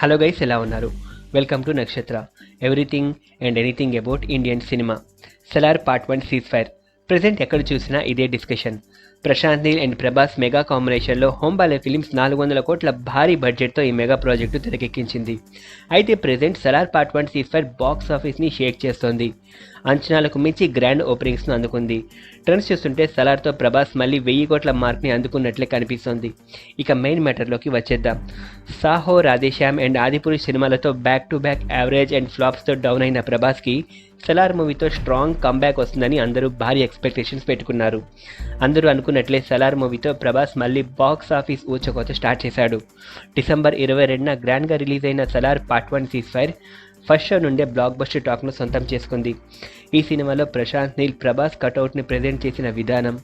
Hello guys, ఎలా ఉన్నారు? Welcome to Nakshatra, everything and anything about Indian cinema. Salaar part 1 seize fire. Present ఎక్కడ చూసినా ఇదే discussion. Prashanth Neel and Prabhas mega కాంబినేషన్లో హోంబాలే ఫిలిమ్స్ 400 కోట్ల భారీ బడ్జెట్తో ఈ మెగా ప్రాజెక్టు తెరకెక్కించింది. అయితే present Salaar part 1 cease fire box ఆఫీస్ని షేక్ చేస్తోంది. అంచనాలకు మించి గ్రాండ్ ఓపెనింగ్స్ను అందుకుంది. ట్రెండ్స్ చూస్తుంటే సలార్తో ప్రభాస్ మళ్ళీ 1000 కోట్ల మార్క్ని అందుకున్నట్లే కనిపిస్తోంది. ఇక మెయిన్ మ్యాటర్లోకి వచ్చేద్దాం. సాహో, రాధేశ్యామ్ అండ్ ఆదిపురుష్ సినిమాలతో back to back average and ఫ్లాప్స్తో down అయిన ప్రభాస్కి సలార్ మూవీతో స్ట్రాంగ్ కంబ్యాక్ వస్తుందని అందరూ భారీ ఎక్స్పెక్టేషన్స్ పెట్టుకున్నారు. అందరూ అనుకున్నట్లే సలార్ మూవీతో ప్రభాస్ మళ్ళీ బాక్స్ ఆఫీస్ ఊచకోత స్టార్ట్ చేశాడు. డిసెంబర్ 22న గ్రాండ్గా రిలీజ్ అయిన Salaar part 1 cease fire first show నుండే బ్లాక్ బస్టర్ టాక్ను సొంతం చేసుకుంది. ఈ సినిమాలో ప్రశాంత్ నీల్ ప్రభాస్ కటౌట్ని ప్రెజెంట్ చేసిన విధానం,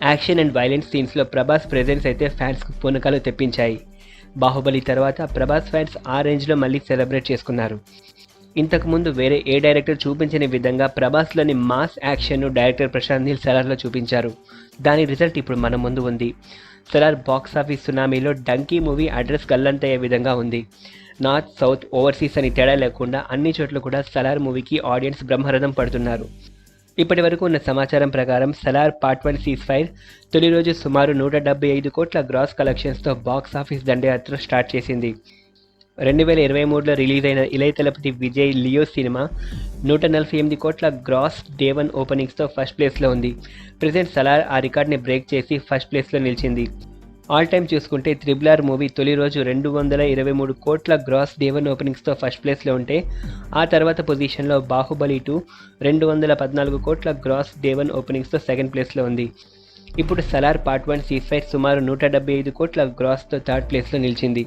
యాక్షన్ అండ్ వైలెన్స్ సీన్స్లో ప్రభాస్ ప్రెజెన్స్ అయితే ఫ్యాన్స్కు పూనకాలు తెప్పించాయి. బాహుబలి తర్వాత ప్రభాస్ ఫ్యాన్స్ ఆ రేంజ్లో మళ్ళీ సెలబ్రేట్ చేసుకున్నారు. ఇంతకుముందు వేరే ఏ డైరెక్టర్ చూపించని విధంగా ప్రభాస్లోని మాస్ యాక్షన్ను డైరెక్టర్ ప్రశాంత్ నీల్ సలార్లో చూపించారు. దాని రిజల్ట్ ఇప్పుడు మన ముందు ఉంది. సలార్ బాక్స్ ఆఫీస్ సునామీలో డంకీ మూవీ అడ్రస్ గల్లంతయ్యే విధంగా ఉంది. నార్త్, సౌత్, ఓవర్సీస్ అని తేడా లేకుండా అన్ని చోట్ల కూడా సలార్ మూవీకి ఆడియన్స్ బ్రహ్మరథం పడుతున్నారు. ఇప్పటి వరకు ఉన్న సమాచారం ప్రకారం సలార్ పార్ట్ 1 సీజ్ ఫైర్ తొలి రోజు సుమారు 175 కోట్ల గ్రాస్ కలెక్షన్స్తో బాక్స్ ఆఫీస్ దండయాత్ర స్టార్ట్ చేసింది. 2023లో రిలీజ్ అయిన ఇళయ దళపతి విజయ్ లియో సినిమా 148 కోట్ల గ్రాస్ డే 1 ఓపెనింగ్స్తో ఫస్ట్ ప్లేస్లో ఉంది. ప్రెజెంట్ సలార్ ఆ రికార్డ్ని బ్రేక్ చేసి ఫస్ట్ ప్లేస్లో నిలిచింది. ఆల్ టైమ్ చూసుకుంటే RRR మూవీ తొలి రోజు 223 కోట్ల గ్రాస్ డే 1 ఓపెనింగ్స్తో ఫస్ట్ ప్లేస్లో ఉంటే, ఆ తర్వాత పొజిషన్లో బాహుబలి 2 214 కోట్ల గ్రాస్ డే 1 ఓపెనింగ్స్తో సెకండ్ ప్లేస్లో ఉంది. ఇప్పుడు సలార్ పార్ట్ 1 సీజ్ ఫైర్ సుమారు 175 కోట్ల గ్రాస్తో థర్డ్ ప్లేస్లో నిలిచింది.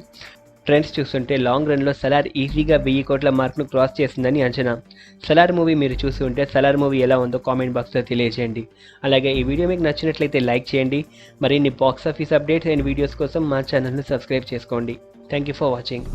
ట్రెండ్స్ చూస్తుంటే లాంగ్ రన్లో సలార్ ఈజీగా 1000 కోట్ల మార్క్ను క్రాస్ చేస్తుందని అంచనా. సలార్ మూవీ మీరు చూసి ఉంటే సలార్ మూవీ ఎలా ఉందో కామెంట్ బాక్స్లో తెలియజేయండి. అలాగే ఈ వీడియో మీకు నచ్చినట్లయితే లైక్ చేయండి. మరిన్ని box office updates and videos కోసం మా ఛానల్ని సబ్స్క్రైబ్ చేసుకోండి. Thank you for watching.